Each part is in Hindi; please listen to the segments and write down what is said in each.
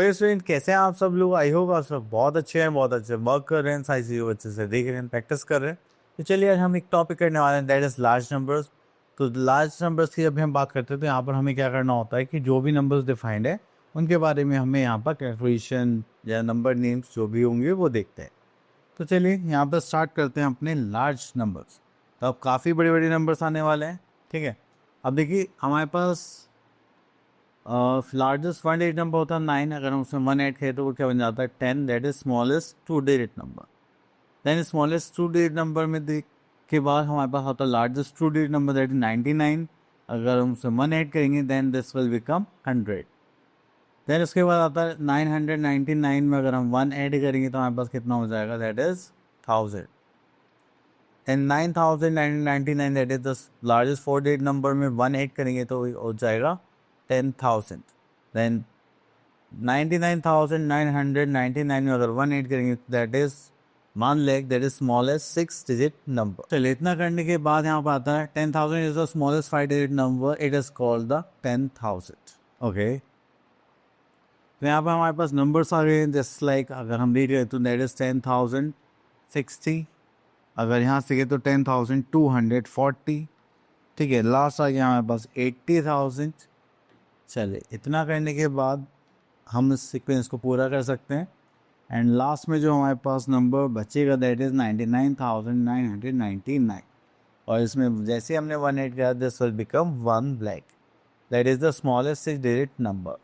हेलो स्टूडेंट, कैसे हैं आप सब लोग। आई होप आप सब बहुत अच्छे हैं, बहुत अच्छे वर्क कर रहे हैं, सारी चीज़ों अच्छे से देख रहे हैं, प्रैक्टिस कर रहे हैं। तो चलिए आज हम एक टॉपिक करने वाले हैं, दैट इज़ लार्ज नंबर्स। तो लार्ज नंबर्स की जब हम बात करते हैं तो यहाँ पर हमें क्या करना होता है कि जो भी नंबर्स डिफाइंड है उनके बारे में हमें यहाँ पर कैलकुलेशन या नंबर नेम्स जो भी होंगे वो देखते हैं। तो चलिए यहाँ पर स्टार्ट करते हैं अपने लार्ज नंबर्स। तो अब काफ़ी बड़े बड़े नंबर्स आने वाले हैं, ठीक है। अब देखिए हमारे पास लार्जेस्ट वन डिजिट नंबर होता है 9। अगर हम उसमें 1 ऐड करें तो वो क्या बन जाता है 10। That is smallest 2 digit number. Then smallest 2 digit number में देख के बाद हमारे पास होता है largest 2 digit number, that is 99। अगर हम उसमें 1 ऐड करेंगे then this will become 100। Then उसके बाद आता है 999 में अगर हम 1 ऐड करेंगे तो हमारे पास कितना हो जाएगा, that is 1000। And 9999 that is the largest 4 digit number में 1 ऐड करेंगे तो हो जाएगा 10,000। देन 99,999 में अगर 1 ऐड करेंगे that is 1,00,000, that is smallest 6 digit number. चलिए इतना करने के बाद यहाँ पर आता है 10,000 is the smallest 5 digit number, it is called the 10,000। Okay, तो यहाँ पर हमारे पास नंबर्स आ गए जस्ट लाइक अगर हम देख रहे तो दैट इज 10,060। अगर यहाँ से गए तो 10,240। ठीक है, लास्ट आ गया हमारे पास 80,000। चलिए इतना करने के बाद हम इस सीक्वेंस को पूरा कर सकते हैं एंड लास्ट में जो हमारे पास नंबर बचेगा दैट इज 99,999। और इसमें जैसे हमने 1 ऐड किया this will become 1,00,000, that is the smallest 6 digit number.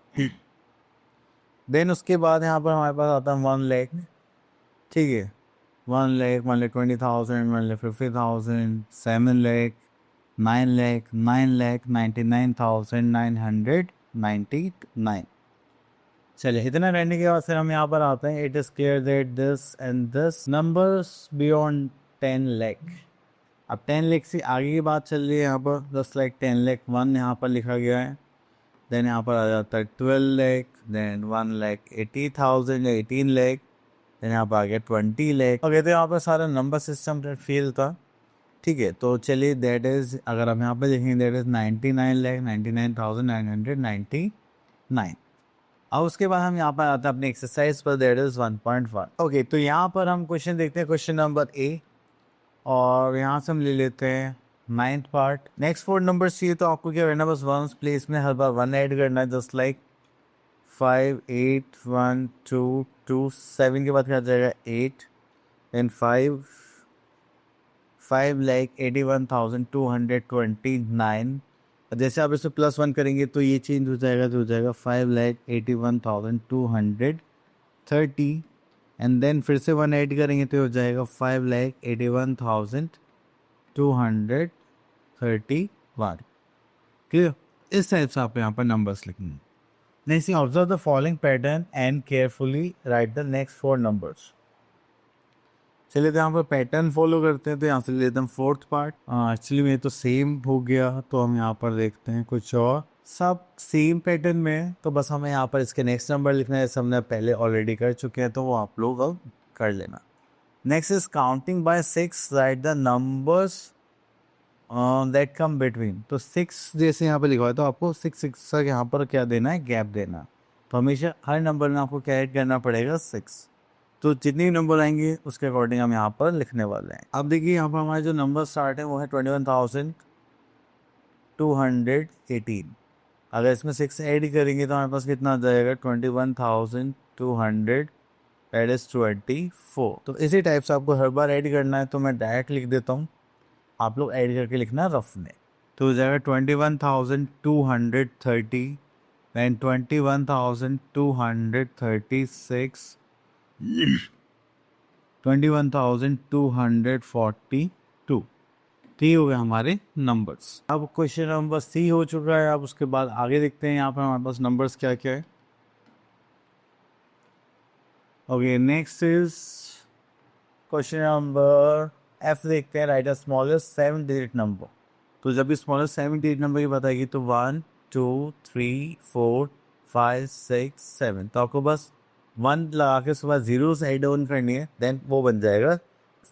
Then उसके बाद यहाँ पर हमारे पास आता है 1,00,000। ठीक है, 1,00,000, 1,20,000, 1,50,000, 7,00,000, 9,00,000, 9,99,999। चलिए इतना रहने के बाद फिर हम यहाँ पर आते हैं, it is clear that this and this numbers beyond 10,00,000। अब 10,00,000 से आगे की बात चल रही है यहाँ पर, जस्ट लाइक 10,00,001 यहाँ पर लिखा गया है। देन यहाँ पर आ जाता है 12,00,000, देन 1,80,000 या 18,00,000, देन यहाँ पर आ गया 20,00,000। ओके, तो यहाँ पर सारा नंबर सिस्टम फेल था। ठीक है, तो चलिए दैट इज अगर हम यहाँ पे देखेंगे दैट इज 99,99,999। अब उसके बाद हम यहाँ पर आते हैं अपनी एक्सरसाइज पर, दैट इज 1.1। ओके, तो यहाँ पर हम क्वेश्चन देखते हैं, क्वेश्चन नंबर ए, और यहाँ से हम ले लेते हैं 9th पार्ट। नेक्स्ट 4 नंबर चाहिए तो आपको क्या करना है, बस 1 प्लेस में हर बार 1 ऐड करना है, जस्ट लाइक 5 8 1 2 2 7 के बाद क्या जाएगा 8 एंड 5,81,229। जैसे आप इसे +1 करेंगे तो ये चेंज हो जाएगा, तो हो जाएगा 5,81,230 एंड देन फिर से 1 ऐड करेंगे तो हो जाएगा 5,81,231। क्लियर, इस टाइप से आप यहाँ पर नंबर्स लिखने हैं। Next, observe the following pattern and carefully right the next 4 numbers. चलिए तो यहाँ पर पैटर्न फॉलो करते हैं, तो यहाँ से लेते हैं 4th पार्ट। एक्चुअली में तो सेम हो गया, तो हम यहाँ पर देखते हैं कुछ और सब सेम पैटर्न में है, तो बस हमें यहाँ पर इसके नेक्स्ट नंबर लिखना है, जैसे हमने पहले ऑलरेडी कर चुके हैं, तो वो आप लोग अब कर लेना। Next is counting by 6, right the numbers that come between. तो 6 जैसे यहाँ पर लिखा हुआ है तो आपको 6 तक यहाँ पर क्या देना है, गैप देना। तो हमेशा हर नंबर में आपको क्या ऐड करना पड़ेगा, 6। तो जितने भी नंबर आएंगे उसके अकॉर्डिंग हम यहाँ पर लिखने वाले हैं। अब देखिए यहाँ पर हमारे जो नंबर स्टार्ट है वो है 21,218। अगर इसमें 6 ऐड करेंगे तो हमारे पास कितना आ जाएगा 21,200, दैट इज 24। तो इसी टाइप से आपको हर बार ऐड करना है, तो मैं डायरेक्ट लिख देता हूँ, आप लोग ऐड करके लिखना रफ में। तो हो जाएगा 21,230 एंड 21,236, 21,242। ठीक हो गए हमारे नंबर्स। अब क्वेश्चन नंबर सी हो चुका है। अब उसके बाद आगे देखते हैं यहाँ पर हमारे पास नंबर्स क्या क्या है। Okay, next is question number F देखते हैं, right the smallest 7 digit number. तो जब भी स्मॉलेस्ट 7 डिजिट नंबर की बताएगी तो 1 2 3 4 5 6 7, तो आपको बस 1 लगा के उसके बाद जीरोस ऐड ऑन करनी है, देन वो बन जाएगा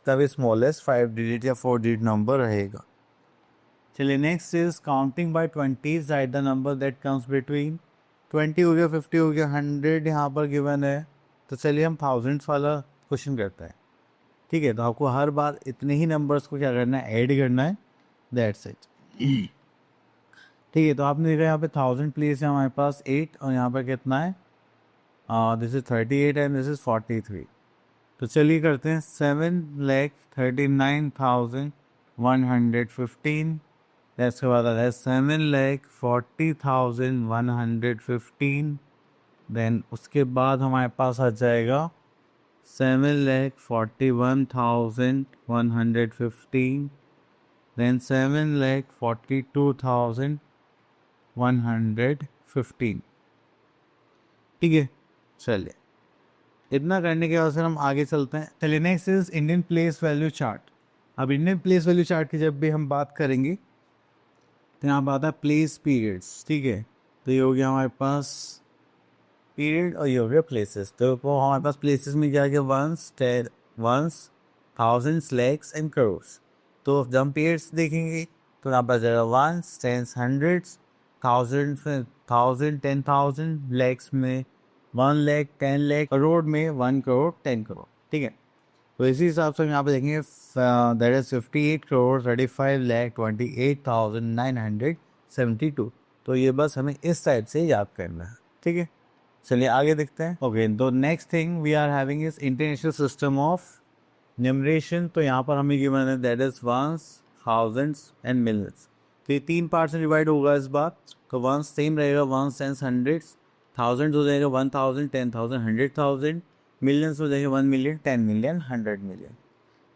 तभी स्मॉलेस्ट 5 डिजिट या 4 डिजिट नंबर रहेगा। चलिए next is counting by 20, right the number that comes between. 20 हो गया, 50 हो गया, 100 यहाँ पर गिवन है, तो चलिए हम थाउजेंड्स वाला क्वेश्चन करते हैं। ठीक है, तो आपको हर बार इतने ही नंबर्स को क्या करना है, ऐड करना है, दैट्स इट। ठीक है, तो आपने देखा यहाँ पे 1000 प्लेस है हमारे पास 8, और यहाँ पर कितना है, this is 38 and this is 43। तो चलिए करते हैं 7,39,115। इसके बाद आता है 7,40,115। देन उसके बाद हमारे पास आ जाएगा 7,41,115। देन 7,42,115। ठीक है, चलिए इतना करने के बाद फिर हम आगे चलते हैं। चलिए next is Indian place value chart. अब इंडियन प्लेस वैल्यू चार्ट की जब भी हम बात करेंगे तो यहाँ पर आता है प्लेस पीरियड्स। ठीक है, तो ये हो गया हमारे पास पीरियड और ये हो गया प्लेसेस। तो वो हमारे पास प्लेसेस में क्या गया, ones, thousands, lakhs and crores. तो जब हम पीरियड्स देखेंगे तो यहाँ पर जाएगा ones, tens, hundreds, thousand, 10,000, lakhs में 1 लाख, 10 लाख, करोड़ में 1 करोड़, 10 करोड़। ठीक है, तो इसी हिसाब से हम यहाँ पे देखेंगे दैट इज 58 करोड़ 35,28,972। तो ये बस हमें इस टाइप से याद करना है। ठीक है, चलिए आगे देखते हैं। ओके, तो next thing we are having is international system of numeration. तो यहाँ पर हमें गिवन है that is ones, thousands and millions. तो ये 3 पार्ट में डिवाइड होगा इस बार। तो वंस सेम रहेगा, वंस, टेंस, हंड्रेड्स, थाउजेंड हो जाएगा 1000, 10,000, 100,000, मिलियंस हो जाएगा 1 मिलियन, 10 मिलियन, 100 मिलियन।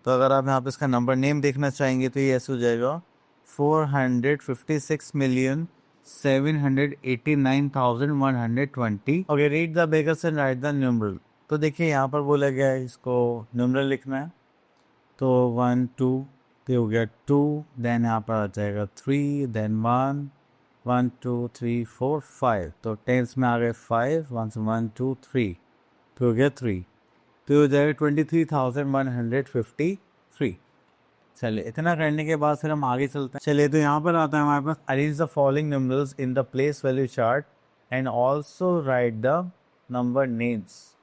तो अगर आप यहाँ पे इसका नंबर नेम देखना चाहेंगे तो ये ऐसे हो जाएगा 456,789,120। Okay, read the beggars and right the numeral. तो देखिए यहाँ पर बोला गया है इसको न्यूमरल लिखना है। तो 1 2 पे हो गया 2, देन यहाँ पर आ जाएगा 3, देन 1 1 2 3 4 5। तो टेंस में आ गए 5, 1 से 1 2 3, तो हो गया 3, तो हो जाएगा 23,153। चलिए इतना करने के बाद फिर हम आगे चलते हैं। चलिए, तो यहाँ पर आता है हमारे पास arrange the following numbers in the place value chart and also write the number names.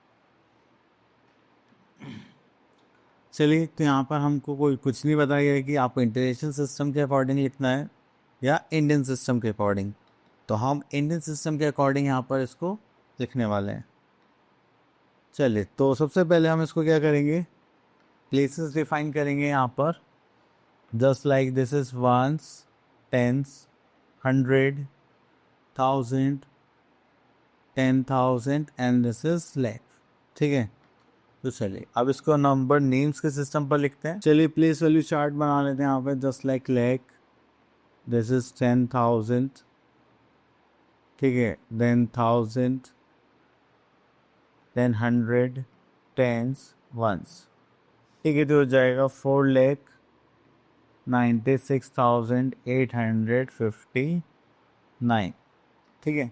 चलिए, तो यहाँ पर हमको कोई कुछ नहीं बताया है कि आपको इंटरनेशनल सिस्टम के अकॉर्डिंग लिखना है या इंडियन सिस्टम के अकॉर्डिंग। तो हम इंडियन सिस्टम के अकॉर्डिंग यहाँ पर इसको लिखने वाले हैं। चलिए, तो सबसे पहले हम इसको क्या करेंगे, प्लेसेस डिफाइन करेंगे यहाँ पर। Just like this is ones, tens, 100, 1000, 10,000 and this is lakh. ठीक है, तो चलिए अब इसको नंबर नेम्स के सिस्टम पर लिखते हैं। चलिए प्लेस वैल्यू चार्ट बना लेते हैं यहाँ पे। Just like lakh, this is 10,000। ठीक है, देन 1000, देन 100, टेंस, वंस। ठीक है, तो हो जाएगा 4,96,859। ठीक है,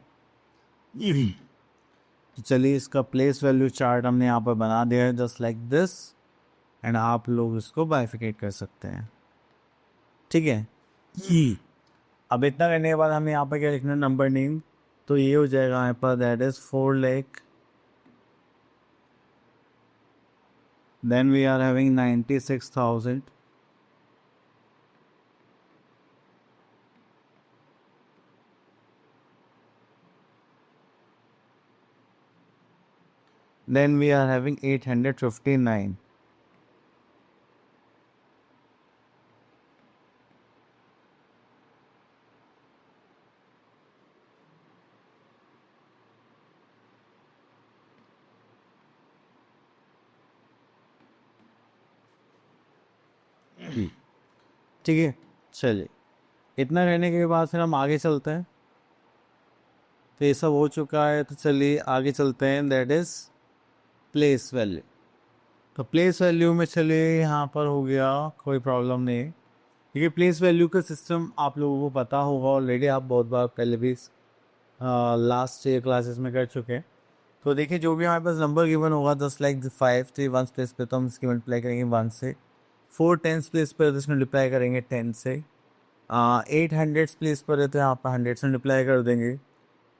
तो चलिए इसका प्लेस वैल्यू चार्ट हमने यहाँ पर बना दिया है जस्ट लाइक दिस, एंड आप लोग इसको बाइफिकेट कर सकते हैं। ठीक है, अब इतना करने के बाद हमें यहाँ पर क्या लिखना है, नंबर नेम। तो ये हो जाएगा यहाँ पर that is 4 lakh, then we are having 96,000, then we are having 859, ठीक है। चलिए इतना रहने के बाद फिर हम आगे चलते हैं। तो ये सब हो चुका है, तो चलिए आगे चलते हैं, दैट इज प्लेस वैल्यू। तो प्लेस वैल्यू में चलिए यहाँ पर हो गया, कोई प्रॉब्लम नहीं है क्योंकि प्लेस वैल्यू का सिस्टम आप लोगों को पता होगा ऑलरेडी, आप बहुत बार पहले भी लास्ट क्लासेस में कर चुके हैं। तो देखिए जो भी हमारे पास नंबर गिवन होगा, जस्ट लाइक 5 थी वन प्लेस पे, तो हम इसकी मल्टीप्लाई करेंगे 1 से। 4 टेंस प्लेस पर इसमें मल्टीप्लाई करेंगे 10 से। 8 हंड्रेड्स प्लेस पर है तो यहाँ पर 100 से मल्टीप्लाई कर देंगे।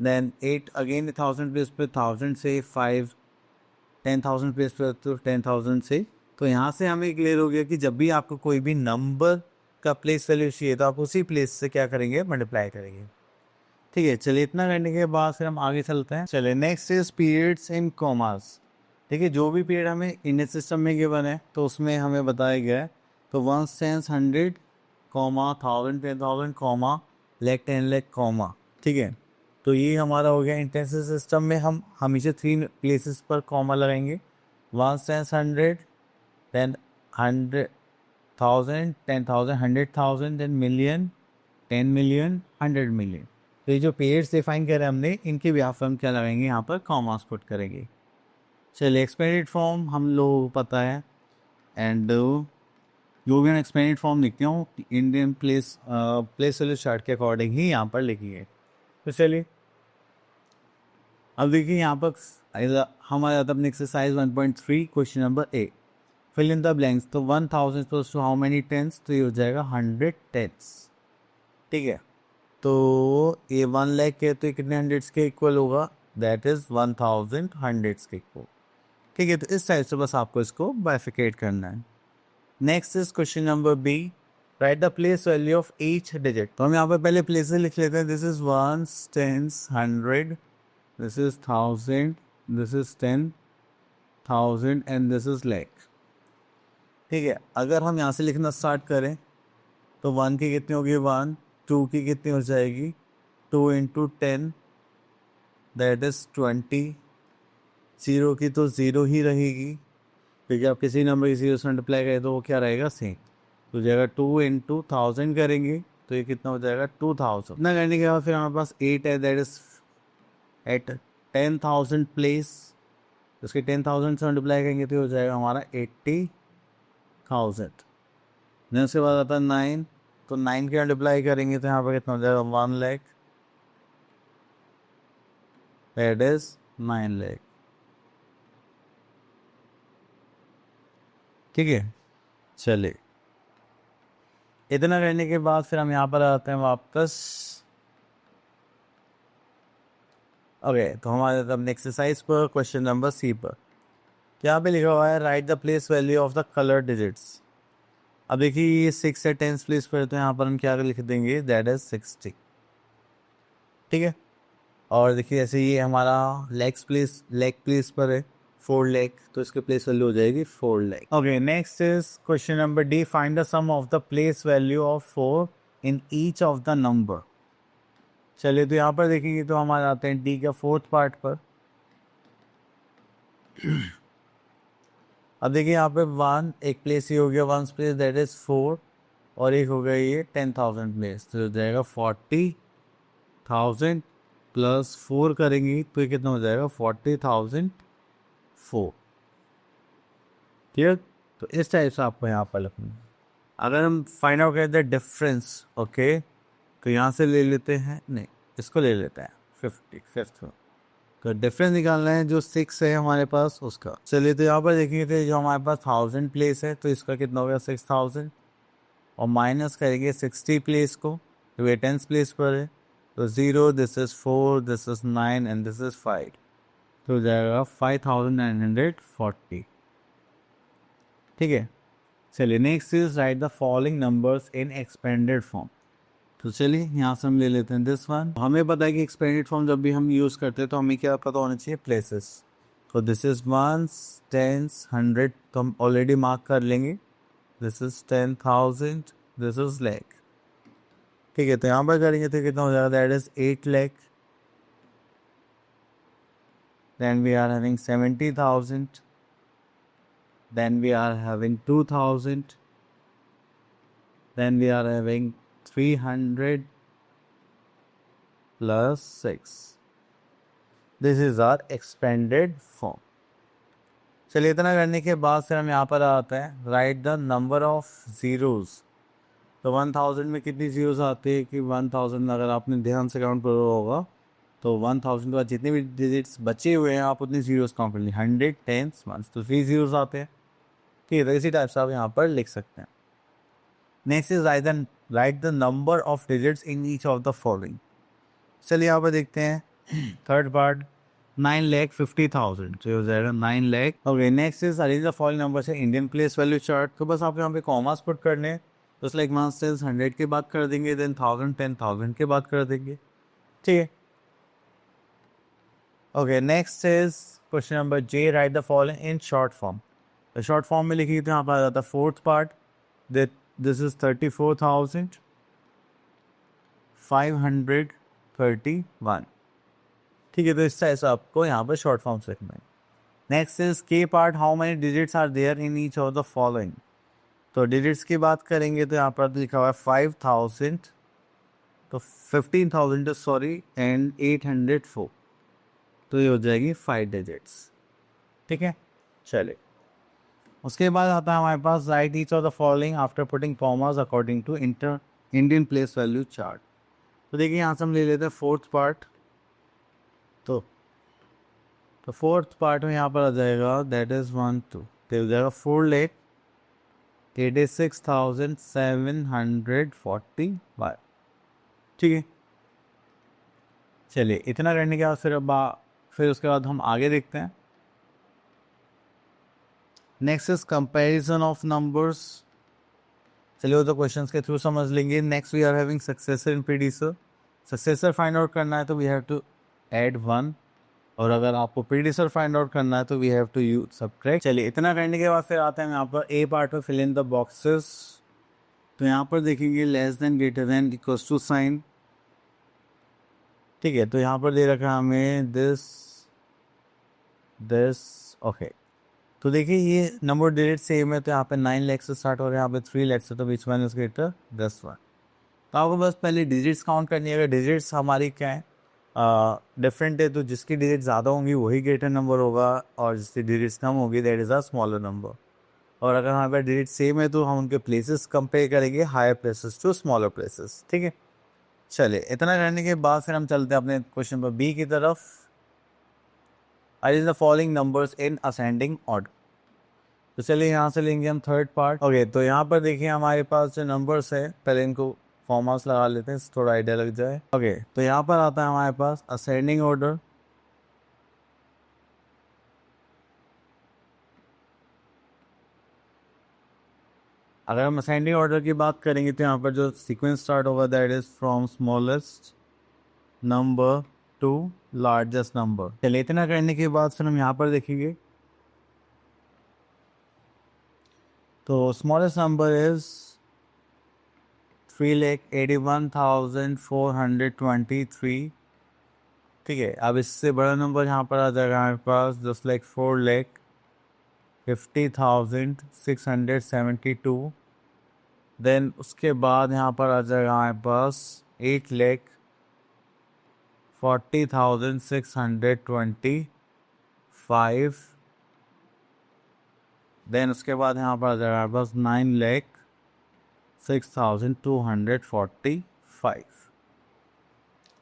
देन 8 अगेन 1000 प्लेस पे 1000 से 5, 10,000 प्लेस पे तो 10,000 से। तो यहाँ से हमें क्लियर हो गया कि जब भी आपको कोई भी नंबर का प्लेस वैल्यू चाहिए तो आप उसी प्लेस से क्या करेंगे, मल्टीप्लाई करेंगे। ठीक है, चलिए इतना करने के बाद फिर हम आगे चलते हैं। चलिए next is periods in commas. देखिए जो भी पीरियड हमें इंडियन सिस्टम में गिवन है तो उसमें हमें बताया गया है, तो 1 10 100 comma 1000 10,000 comma lakh 10 lakh comma. ठीक है, तो ये हमारा हो गया इंटेंसिव सिस्टम में हम हमेशा 3 प्लेसेस पर कॉमा लगाएंगे। 1 10 100 then 100,000 10,000 100,000 then million 10 million 100 million. तो ये जो पेयर्स डिफाइन करे हमने, इनके बिहाफ हम क्या लगाएंगे, यहाँ पर कॉमास पुट करेंगे। चलिए एक्सपेंडेड फॉर्म हम लोगों को पता है, एंड जो भी हम एक्सपेंडेड फॉर्म लिखते हो इंडियन प्लेस वैल्यू चार्ट के अकॉर्डिंग ही यहाँ पर लिखी है। तो चलिए अब देखिए यहाँ पर हमारा आता है exercise 1.3 question number A, fill in the blanks. तो 1000 टू हाउ मेनी टेंस, तो ये हो जाएगा 100 टेंस। ठीक है, तो ये 1 लाख के तो कितने हंड्रेड्स के इक्वल होगा, दैट इज 1000 हंड्रेड्स के इक्वल। ठीक है, तो इस टाइप से बस आपको इसको बाइफिकेट करना है। Next is question number B, write the place value of each digit. तो हम यहाँ पर पहले प्लेसेस लिख लेते हैं। This is 1 10 100, this is 1000, this is 10,000 and this is lakh. ठीक है, अगर हम यहाँ से लिखना स्टार्ट करें तो 1 की कितनी होगी 1, 2 की कितनी हो जाएगी 2 इंटू 10 दैट इज 20, 0 की तो 0 ही रहेगी क्योंकि आप किसी नंबर की 0 से मल्टीप्लाई करें तो वो क्या रहेगा, सेम। तो जाएगा 2 इंटू 1000 करेंगे तो ये कितना हो जाएगा 2000। इतना करने के बाद फिर हमारे पास 8 है, दैट इज एट 10,000 प्लेस, उसके 10,000 से मल्टीप्लाई करेंगे तो हो जाएगा हमारा 80,000। देन उसके बाद आता है 9, तो 9 के मल्टीप्लाई करेंगे तो यहाँ पर कितना हो जाएगा 1 लाख, दैट इज 9 लाख। ठीक है, चलिए इतना करने के बाद फिर हम यहाँ पर आते हैं वापस। ओके, तो हमारे अब एक्सरसाइज पर क्वेश्चन नंबर सी पर यहाँ पे लिखा हुआ है right the place value of the colour digits. अब देखिए ये 6 से 10 प्लेस पर, तो यहाँ पर हम क्या लिख देंगे, दैट इज 60। ठीक है, और देखिए जैसे ये हमारा लेग प्लेस पर है 4 लाख, तो इसके प्लेस वैल्यू हो जाएगी 4 lakh. Okay, next is question number D, find the sum of the place value of 4 in each of the number. चलिए तो यहाँ पर देखेंगे तो हमारे आते हैं डी का 4th पार्ट पर। अब देखिए यहाँ पे 1 एक प्लेस ही हो गया, 1 प्लेस दैट इज 4, और एक हो गया ये 10,000 प्लेस, तो हो जाएगा 40,000 प्लस 4 करेंगे तो ये कितना हो जाएगा 40,004। ठीक है, तो इस टाइप से आपको यहाँ पर लिखना। अगर हम फाइंड आउट करते हैं डिफरेंस, ओके, तो यहाँ से ले लेते हैं, नहीं इसको ले लेते हैं 55th। तो डिफरेंस निकालना है जो 6 है हमारे पास उसका। चलिए तो यहाँ पर देखेंगे तो जो हमारे पास 1000 प्लेस है तो इसका कितना हो गया 6000, और माइनस करेंगे 60 प्लेस को, तो ये 10 प्लेस पर है, तो 0, this is 4, this is 9 and this is 5, तो हो जाएगा 5940। ठीक है, चलिए next is right the following numbers in expanded form. तो चलिए यहाँ से हम ले लेते हैं दिस वन। हमें पता है कि एक्सपेंडेड फॉर्म जब भी हम यूज़ करते हैं तो हमें क्या पता होना चाहिए, प्लेसेस। तो दिस इज 1 10 100, तो हम ऑलरेडी मार्क कर लेंगे, this is 10,000, this is lakh. ठीक है, तो यहाँ पर करेंगे तो कितना हो जाएगा, that is 8 lakh. Then we are having 70,000, then we are having 2,000, then we are having 300 plus 6. This is our expanded form. चलिए इतना करने के बाद फिर हम यहाँ पर आते हैं right the number of zeros. तो 1000 में कितनी ज़ीरोज़ आती है कि 1000 अगर आपने ध्यान से काउंट करा होगा तो 1000 के बाद जितने भी डिजिट्स बचे हुए हैं आप उतनी ज़ीरोज़ काउंट कर ली, 100 10 1, तो 3 ज़ीरोज़ आते हैं। ठीक है, तो इसी टाइप से आप यहाँ पर लिख सकते हैं। Next is right the number of digits in each of the following. चलिए यहाँ पर देखते हैं थर्ड पार्ट 9,50,000, तो ये हो जाएगा 9 lakh. Okay, next is arrange the following number से इंडियन प्लेस वैल्यू चार्ट। तो बस आप यहाँ पे कॉमास पुट करने हैं, जस्ट लाइक वन सेल्स 100 के बाद कर देंगे, देन 1000 10,000 के बाद कर देंगे, ठीक है। Okay, next is question number J, right the following in short form. तो शॉर्ट फॉर्म में लिखिए, तो यहाँ पर आ जाता है फोर्थ पार्ट, दिस इज 34,531, ठीक है। तो इस तरह से आपको यहाँ पर शॉर्ट फॉर्म से लिखना है। Next is K part, how many digits are there in each of the following. तो डिजिट्स की बात करेंगे तो यहाँ पर लिखा हुआ है 5,000, तो 15,000 सॉरी एंड 804, तो ये हो जाएगी 5 डिजिट्स, ठीक है। चलिए, उसके बाद आता है हमारे पास write each of the following after putting commas according to Indian place value chart. तो देखिए यहाँ से हम ले लेते हैं फोर्थ पार्ट। तो फोर्थ पार्ट में यहाँ पर आ जाएगा दैट इज 1 2, तो हो जाएगा 4,86,745, ठीक है। चलिए, इतना करने के बाद फिर उसके बाद हम आगे देखते हैं। Next is comparison of numbers. चलिए, वो तो क्वेश्चंस के थ्रू समझ लेंगे। Next we are having successor in predecessor. Successor find out करना है तो वी हैव टू ऐड 1, और अगर आपको प्रीडिसर फाइंड आउट करना है तो we have to use subtract. चलिए, इतना करने के बाद फिर आते हैं यहाँ पर ए पार्ट में, फिल इन द बॉक्सेस। तो यहाँ पर देखेंगे less than greater than equals to sign, ठीक है। तो यहाँ पर दे रखा है हमें दिस ओके। तो देखिए ये नंबर डिजिट सेम है, तो यहाँ पे 9 लाख से स्टार्ट हो रहा है, यहाँ पे 3 लाख से, तो विच वन इज ग्रेटर, 10 1। तो आपको बस पहले डिजिट्स काउंट करनी है। अगर डिजिट्स हमारी क्या है, डिफरेंट है, तो जिसकी डिजिट ज़्यादा होंगी वही ग्रेटर नंबर होगा, और जिसकी डिजिट्स कम होगी that is a smaller number. और अगर हमारे पास डिजिट सेम है तो हम उनके प्लेसेस कंपेयर करेंगे, higher places to smaller places, ठीक है। चलिए, इतना करने के बाद फिर हम चलते हैं अपने क्वेश्चन नंबर बी की तरफ। Arrange the following numbers in ascending order. तो चलिए, यहाँ से लेंगे हम थर्ड पार्ट। ओके, तो यहाँ पर देखिए हमारे पास जो नंबर्स है, पहले इनको फॉर्मास लगा लेते हैं, थोड़ा आइडिया लग जाए। ओके, तो यहाँ पर आता है हमारे पास असेंडिंग ऑर्डर। अगर हम असेंडिंग ऑर्डर की बात करेंगे तो यहाँ पर जो सीक्वेंस स्टार्ट होगा that is from smallest number two largest number. चलिए, इतना करने के बाद फिर हम यहाँ पर देखेंगे, तो स्मॉलेस्ट नंबर इज 3,81,423, ठीक है। अब इससे बड़ा नंबर यहाँ पर आ जाएगा हमारे पास जस्ट लाइक 4,50,672। देन उसके बाद यहाँ पर आ जाएगा हमारे पास 8,40,625। देन उसके बाद यहाँ पर आ जाएगा हमारे पास 9,06,245,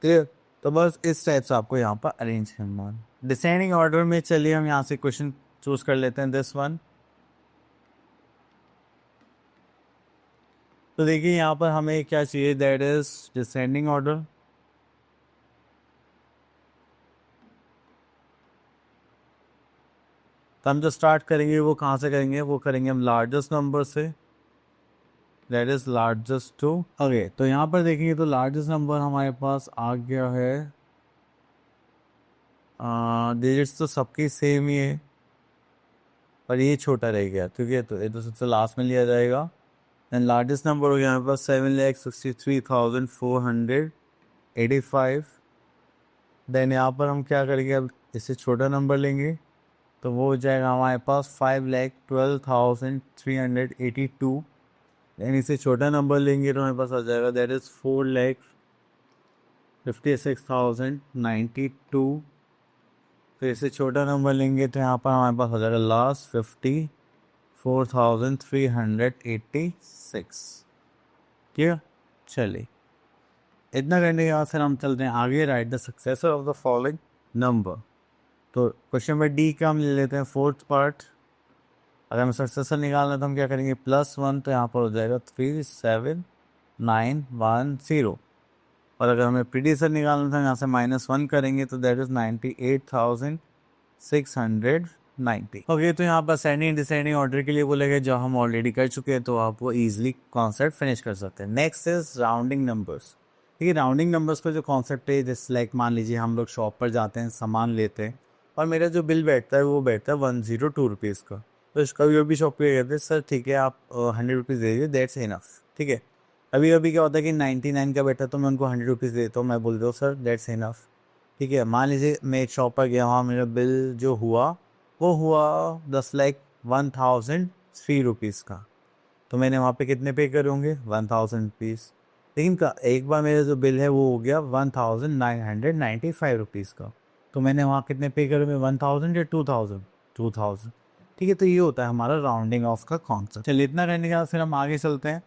क्लियर। तो बस इस टाइप से आपको यहाँ पर अरेंज करना है डिसेंडिंग ऑर्डर में। चलिए, हम यहाँ से क्वेश्चन चूज कर लेते हैं, दिस वन। तो देखिए यहाँ पर हमें क्या चाहिए, दैट इज डिसेंडिंग ऑर्डर। तो हम जो स्टार्ट करेंगे वो कहाँ से करेंगे, वो करेंगे हम लार्जेस्ट नंबर से, दैट इज लार्जेस्ट टू। ओके, तो यहाँ पर देखेंगे तो लार्जेस्ट नंबर हमारे पास आ गया है, डिजिट्स तो सबकी सेम ही है, पर ये छोटा रह गया, ठीक है। तो ये तो सबसे लास्ट में लिया जाएगा। एंड लार्जेस्ट नंबर हो गया हमारे पास 7,63,485। देन यहाँ पर हम क्या करेंगे, अब इससे छोटा नंबर लेंगे, तो वो हो जाएगा हमारे पास 5,12,382। देन इससे छोटा नंबर लेंगे तो हमारे पास आ जाएगा दैट इज़ 4,56,092। फिर इससे छोटा नंबर लेंगे तो यहाँ पर हमारे पास आ जाएगा लास्ट 54,386, ठीक है। चलिए, इतना करने के बाद फिर हम चलते हैं आगे, right the successor of the following number. तो क्वेश्चन नंबर डी का हम ले लेते हैं फोर्थ पार्ट। अगर हमें सक्सेसर निकालना है तो हम क्या करेंगे, +1, तो यहाँ पर हो जाएगा 37,910। और अगर हमें प्रीडिसर निकालना था यहाँ से -1 करेंगे तो दैट इज़ 98,690। ओके, तो यहाँ पर असेंडिंग डिसेंडिंग ऑर्डर के लिए बोलेगा जो हम ऑलरेडी कर चुके हैं, तो आप वो ईजिली कॉन्सेप्ट फिनिश कर सकते हैं। Next is rounding numbers. ठीक है, राउंडिंग नंबर्स का जो कॉन्सेप्ट है, जैसे लाइक मान लीजिए हम लोग शॉप पर जाते हैं, सामान लेते हैं और मेरा जो बिल बैठता है वो बैठता है 102 रुपीज़ का। तो कभी कभी शॉप पे कहते हैं सर ठीक है आप 100 रुपीज़ दे दीजिए, दैट्स इनफ। ठीक है, अभी कभी क्या होता है कि 99 का बैठा तो मैं उनको 100 रुपीज़ देता हूँ, मैं बोलता हूँ सर दैट्स इनफ। ठीक है, मान लीजिए मैं एक शॉप पर गया, वहाँ मेरा बिल जो हुआ वो हुआ 10,1003 रुपीज़ का। तो मैंने वहाँ पे कितने पे करे होंगे, 1000 रुपीज़। लेकिन एक बार मेरा जो बिल है वो हो गया 1995 रुपीज़ का। तो मैंने वहाँ कितने पे करे होंगे, 1000 या 2000? 2000। ठीक है, तो ये होता है हमारा राउंडिंग ऑफ का कॉन्सेप्ट। चलिए, इतना करने के बाद फिर हम आगे चलते हैं।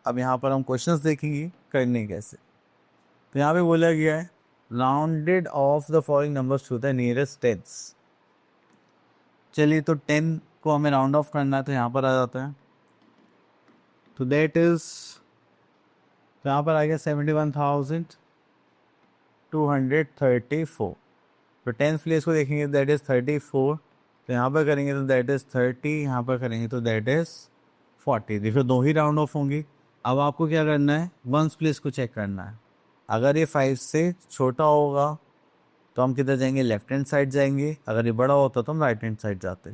अब यहाँ पर हम क्वेश्चंस देखेंगे करने कैसे। तो यहाँ पे बोला गया है rounded off the following numbers to the nearest tens. चलिए, तो 10 को हमें राउंड ऑफ करना है, तो यहाँ पर आ जाता है, तो दैट इज, तो यहाँ पर आ गया 71,234। तो 10th प्लेस को देखेंगे दैट इज 34, तो यहाँ पर करेंगे तो दैट इज 30, यहाँ पर करेंगे तो दैट इज 40। देखो दो ही राउंड ऑफ होंगी। अब आपको क्या करना है, वंस प्लेस को चेक करना है। अगर ये 5 से छोटा होगा तो हम किधर जाएंगे, लेफ्ट हैंड साइड जाएंगे। अगर ये बड़ा होता तो हम राइट हैंड साइड जाते।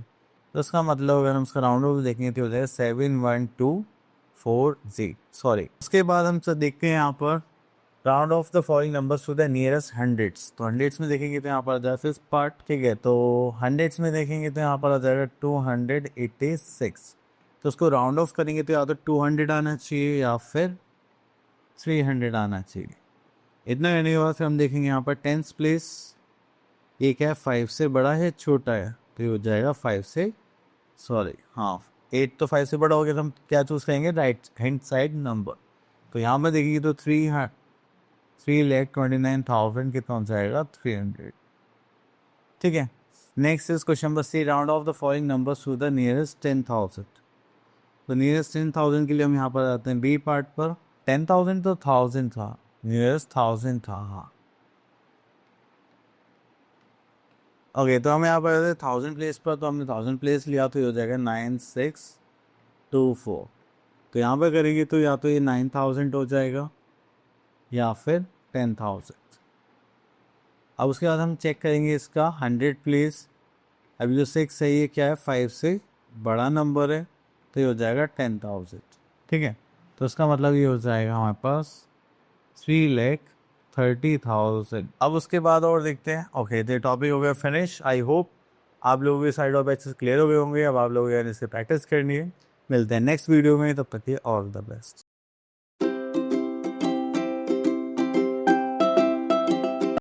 तो इसका मतलब अगर हम इसका राउंड ऑफ देखेंगे तो हो जाएगा 7124 सॉरी। उसके बाद हम सब देखते हैं यहाँ पर round off the following numbers to the nearest hundreds. तो हंड्रेड्स में देखेंगे तो यहाँ पर आ जाएगा फिफ्थ पार्ट। ठीक है, तो हंड्रेड्स में देखेंगे तो यहाँ पर आ जाएगा 286। तो उसको राउंड ऑफ करेंगे तो या तो 200 आना चाहिए या फिर 300 आना चाहिए। इतना करने के बाद फिर हम देखेंगे यहाँ पर 10th प्लेस, ये क्या है, 5 से बड़ा है छोटा है, तो ये हो जाएगा 5 से, सॉरी हाँ 8 तो 5 से बड़ा हो गया, तो हम क्या चूज़ करेंगे, राइट हैंड साइड नंबर। तो यहाँ पर देखिए तो 3,29,000 कितना हो जाएगा, 300। ठीक है, next is question number C, round off the following numbers to the nearest 10,000। तो नियरेस्ट 10,000 के लिए हम यहाँ पर आते हैं बी पार्ट पर। 10,000 तो 1000 था, नियरेस्ट 1000 था, हाँ ओके। तो हम यहाँ पर 1000 प्लेस पर, तो हमने 1000 प्लेस लिया तो ये हो जाएगा 9624। तो यहाँ पर करेंगे तो या तो ये 9000 हो जाएगा या फिर 10,000। अब उसके बाद हम चेक करेंगे इसका 100 प्लेस। अभी जो 6 है ये क्या है, 5 से बड़ा नंबर है, तो ये हो जाएगा 10,000। ठीक है, तो इसका मतलब ये हो जाएगा हमारे पास 3,30,000। अब उसके बाद और देखते हैं। ओके, तो टॉपिक हो गया फिनिश। आई होप आप लोगों के साइड ऑफ एक्सेस क्लियर हो गए होंगे। अब आप लोगों ने इससे प्रैक्टिस करनी है। मिलते हैं नेक्स्ट वीडियो में, तब तक के ऑल द बेस्ट।